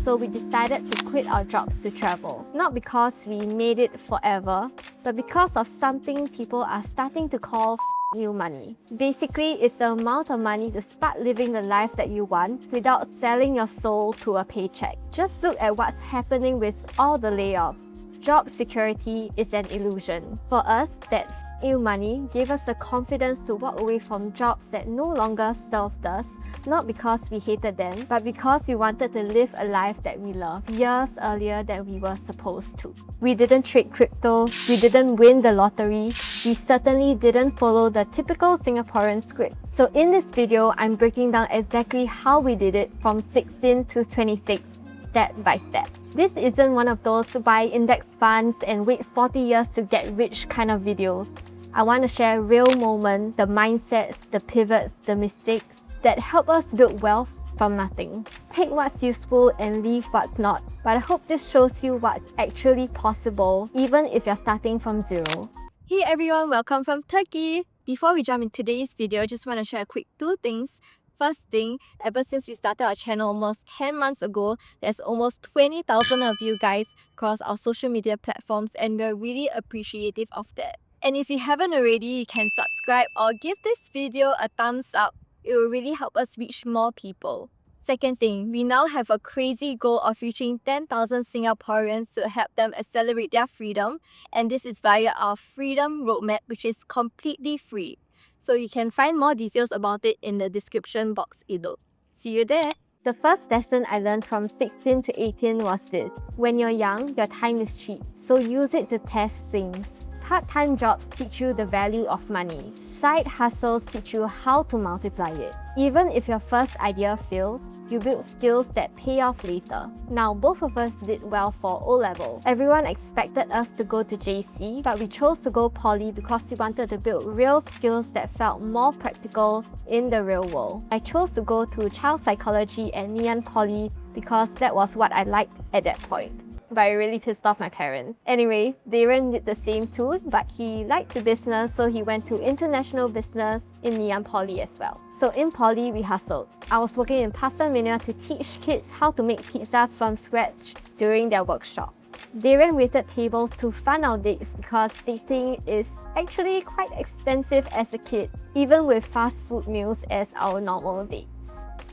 so we decided to quit our jobs to travel. Not because we made it forever, but because of something people are starting to call you money. Basically, it's the amount of money to start living the life that you want without selling your soul to a paycheck. Just look at what's happening with all the layoffs. Job security is an illusion. For us, that you money gave us the confidence to walk away from jobs that no longer served us, not because we hated them, but because we wanted to live a life that we love years earlier than we were supposed to. We didn't trade crypto, we didn't win the lottery, we certainly didn't follow the typical Singaporean script. So in this video, I'm breaking down exactly how we did it from 16 to 26, step by step. This isn't one of those buy index funds and wait 40 years to get rich kind of videos. I want to share real moments, the mindsets, the pivots, the mistakes that help us build wealth from nothing. Take what's useful and leave what's not. But I hope this shows you what's actually possible, even if you're starting from zero. Hey everyone, welcome from Turkey! Before we jump into today's video, I just want to share a quick 2 things. First thing, ever since we started our channel almost 10 months ago, there's almost 20,000 of you guys across our social media platforms, and we're really appreciative of that. And if you haven't already, you can subscribe or give this video a thumbs up. It will really help us reach more people. Second thing, we now have a crazy goal of reaching 10,000 Singaporeans to help them accelerate their freedom, and this is via our Freedom Roadmap, which is completely free. So you can find more details about it in the description box below. See you there! The first lesson I learned from 16 to 18 was this. When you're young, your time is cheap, so use it to test things. Part-time jobs teach you the value of money. Side hustles teach you how to multiply it. Even if your first idea fails, you build skills that pay off later. Now, both of us did well for O-level. Everyone expected us to go to JC, but we chose to go poly because we wanted to build real skills that felt more practical in the real world. I chose to go to child psychology at Ngee Ann Poly because that was what I liked at that point. But I really pissed off my parents. Anyway, Darren did the same too, but he liked the business, so he went to international business in Ngee Ann Poly as well. So in Poly, we hustled. I was working in Pasta Mania to teach kids how to make pizzas from scratch during their workshop. Darren waited tables to fund our dates because dating is actually quite expensive as a kid, even with fast food meals as our normal dates.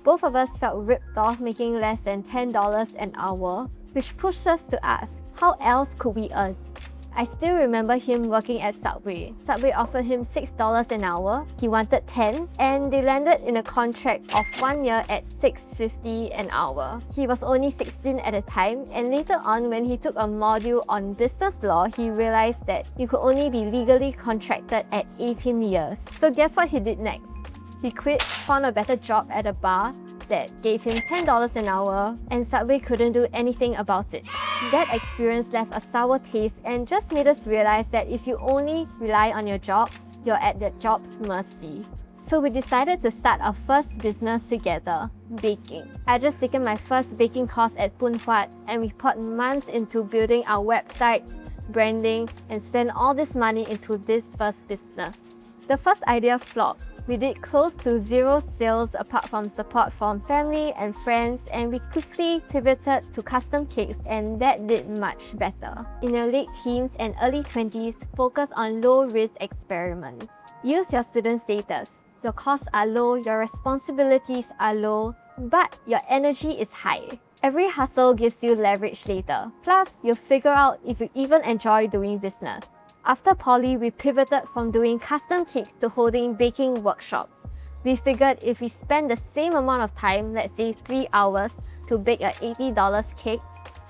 Both of us felt ripped off making less than $10 an hour, which pushed us to ask, how else could we earn? I still remember him working at Subway. Subway offered him $6 an hour, he wanted 10, and they landed in a contract of 1 year at $6.50 an hour. He was only 16 at the time, and later on when he took a module on business law, he realized that you could only be legally contracted at 18 years. So guess what he did next? He quit, found a better job at a bar that gave him $10 an hour, and Subway couldn't do anything about it. That experience left a sour taste and just made us realize that if you only rely on your job, you're at that job's mercy. So we decided to start our first business together, baking. I just taken my first baking course at Phoon Huat, and we put months into building our websites, branding, and spent all this money into this first business. The first idea flopped. We did close to 0 sales apart from support from family and friends, and we quickly pivoted to custom cakes, and that did much better. In your late teens and early 20s, focus on low-risk experiments. Use your student status. Your costs are low, your responsibilities are low, but your energy is high. Every hustle gives you leverage later. Plus, you'll figure out if you even enjoy doing business. After poly, we pivoted from doing custom cakes to holding baking workshops. We figured if we spend the same amount of time, let's say 3 hours, to bake a $80 cake,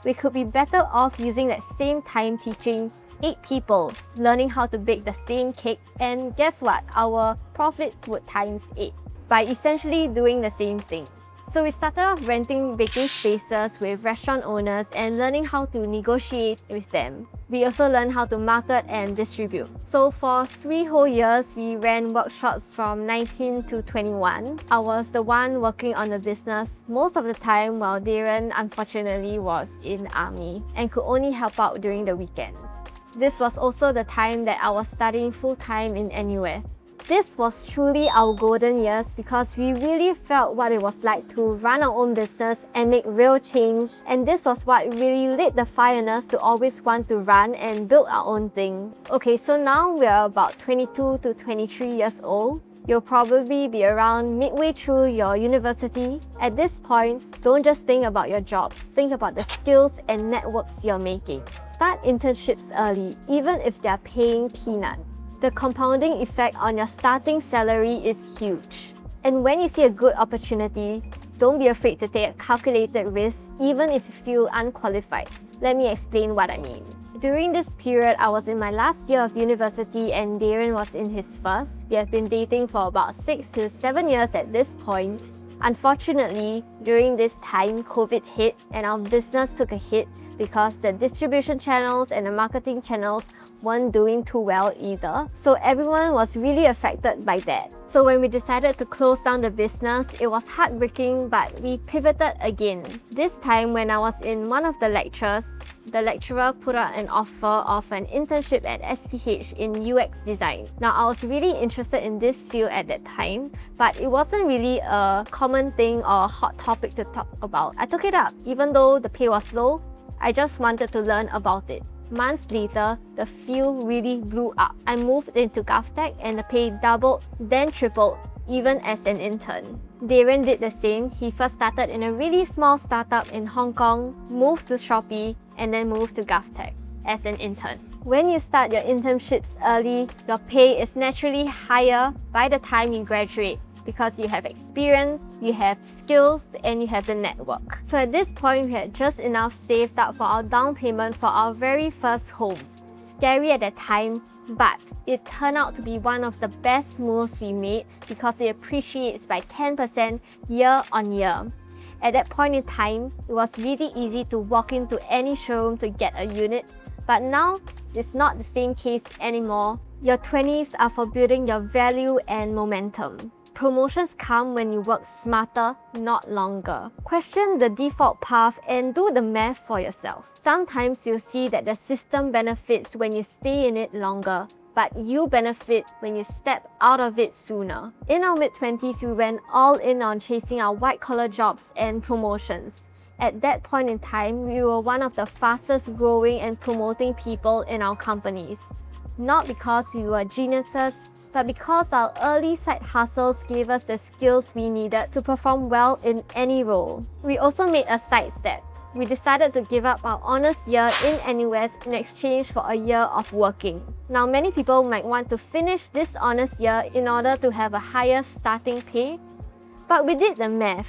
we could be better off using that same time teaching 8 people learning how to bake the same cake, and guess what? Our profits would times 8 by essentially doing the same thing. So we started off renting baking spaces with restaurant owners and learning how to negotiate with them. We also learned how to market and distribute. So for 3 whole years, we ran workshops from 19 to 21. I was the one working on the business most of the time, while Darren unfortunately was in army and could only help out during the weekends. This was also the time that I was studying full-time in NUS. This was truly our golden years because we really felt what it was like to run our own business and make real change, and this was what really lit the fire in us to always want to run and build our own thing. Okay, so now we're about 22 to 23 years old. You'll probably be around midway through your university. At this point, don't just think about your jobs, think about the skills and networks you're making. Start internships early, even if they're paying peanuts. The compounding effect on your starting salary is huge. And when you see a good opportunity, don't be afraid to take a calculated risk, even if you feel unqualified. Let me explain what I mean. During this period, I was in my last year of university and Darren was in his first. We have been dating for about 6 to 7 years at this point. Unfortunately, during this time, COVID hit and our business took a hit because the distribution channels and the marketing channels weren't doing too well either. So everyone was really affected by that. So when we decided to close down the business, it was heartbreaking, but we pivoted again. This time when I was in one of the lectures, the lecturer put out an offer of an internship at SPH in UX design. Now, I was really interested in this field at that time, but it wasn't really a common thing or a hot topic to talk about. I took it up. Even though the pay was low, I just wanted to learn about it. Months later, the field really blew up. I moved into GovTech and the pay doubled, then tripled, even as an intern. Darren did the same. He first started in a really small startup in Hong Kong, moved to Shopee, and then moved to GovTech as an intern. When you start your internships early, your pay is naturally higher by the time you graduate because you have experience, you have skills, and you have the network. So at this point, we had just enough saved up for our down payment for our very first home. Scary at that time, but it turned out to be one of the best moves we made because it appreciates by 10% year on year. At that point in time, it was really easy to walk into any showroom to get a unit, but now it's not the same case anymore. Your 20s are for building your value and momentum. Promotions come when you work smarter, not longer. Question the default path and do the math for yourself. Sometimes you'll see that the system benefits when you stay in it longer, but you benefit when you step out of it sooner. In our mid-20s, we went all in on chasing our white-collar jobs and promotions. At that point in time, we were one of the fastest growing and promoting people in our companies. Not because we were geniuses, but because our early side hustles gave us the skills we needed to perform well in any role. We also made a sidestep. We decided to give up our honors year in NUS in exchange for a year of working. Now, many people might want to finish this honors year in order to have a higher starting pay, but we did the math.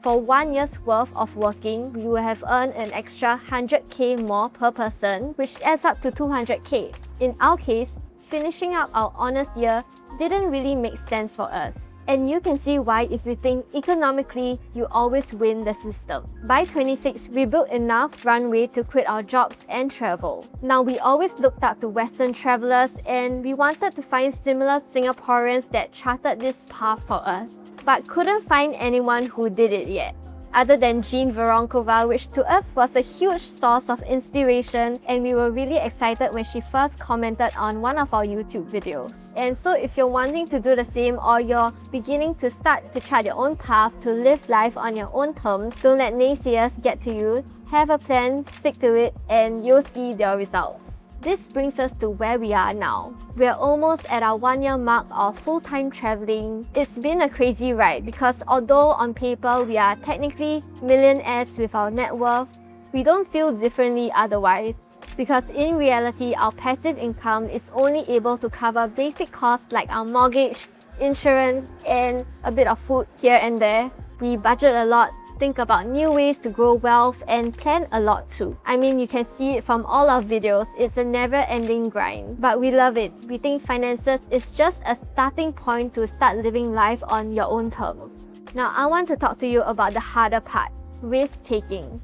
For 1 year's worth of working, we will have earned an extra 100k more per person, which adds up to 200k. In our case, finishing up our honors year didn't really make sense for us. And you can see why if you think economically, you always win the system. By 26, we built enough runway to quit our jobs and travel. Now, we always looked up to Western travelers and we wanted to find similar Singaporeans that charted this path for us, but couldn't find anyone who did it yet. Other than Jean Voronkova, which to us was a huge source of inspiration, and we were really excited when she first commented on one of our YouTube videos. And so if you're wanting to do the same or you're beginning to start to chart your own path to live life on your own terms, don't let naysayers get to you. Have a plan, stick to it, and you'll see their results. This brings us to where we are now. We're almost at our 1 year mark of full-time traveling. It's been a crazy ride because although on paper we are technically millionaires with our net worth, we don't feel differently otherwise. Because in reality, our passive income is only able to cover basic costs like our mortgage, insurance, and a bit of food here and there. We budget a lot, think about new ways to grow wealth, and plan a lot too. I mean, you can see it from all our videos, it's a never-ending grind. But we love it. We think finances is just a starting point to start living life on your own terms. Now, I want to talk to you about the harder part, risk-taking.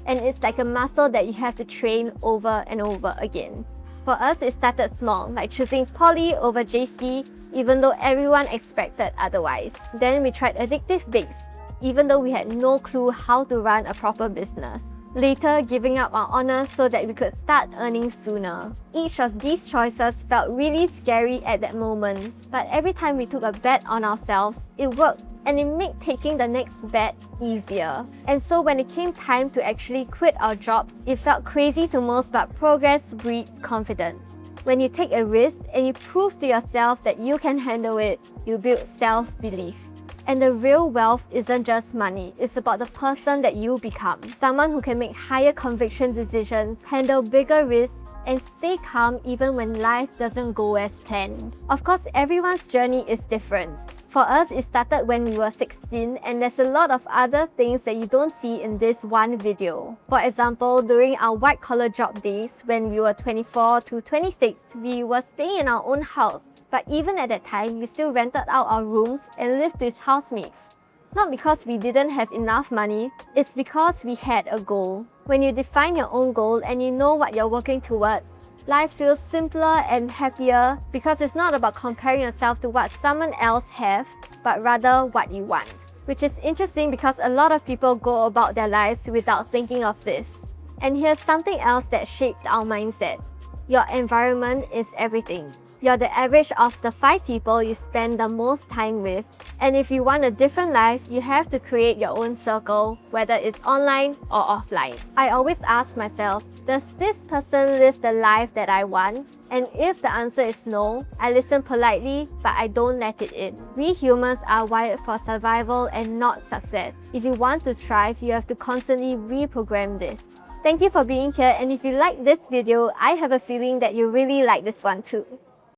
And it's like a muscle that you have to train over and over again. For us, it started small, like choosing poly over JC, even though everyone expected otherwise. Then we tried addictive bakes, even though we had no clue how to run a proper business. later giving up our honors so that we could start earning sooner. Each of these choices felt really scary at that moment, but every time we took a bet on ourselves, it worked, and it made taking the next bet easier. And so when it came time to actually quit our jobs, it felt crazy to most, but progress breeds confidence. When you take a risk and you prove to yourself that you can handle it, you build self-belief. And the real wealth isn't just money, it's about the person that you become. Someone who can make higher conviction decisions, handle bigger risks, and stay calm even when life doesn't go as planned. Of course, everyone's journey is different. For us, it started when we were 16, and there's a lot of other things that you don't see in this one video. For example, during our white-collar job days, when we were 24 to 26, we were staying in our own house. But even at that time, we still rented out our rooms and lived with housemates. Not because we didn't have enough money, it's because we had a goal. When you define your own goal and you know what you're working toward, life feels simpler and happier because it's not about comparing yourself to what someone else has, but rather what you want. Which is interesting because a lot of people go about their lives without thinking of this. And here's something else that shaped our mindset. Your environment is everything. You're the average of the 5 people you spend the most time with. And if you want a different life, you have to create your own circle, whether it's online or offline. I always ask myself, does this person live the life that I want? And if the answer is no, I listen politely, but I don't let it in. We humans are wired for survival and not success. If you want to thrive, you have to constantly reprogram this. Thank you for being here, and if you like this video, I have a feeling that you really like this one too.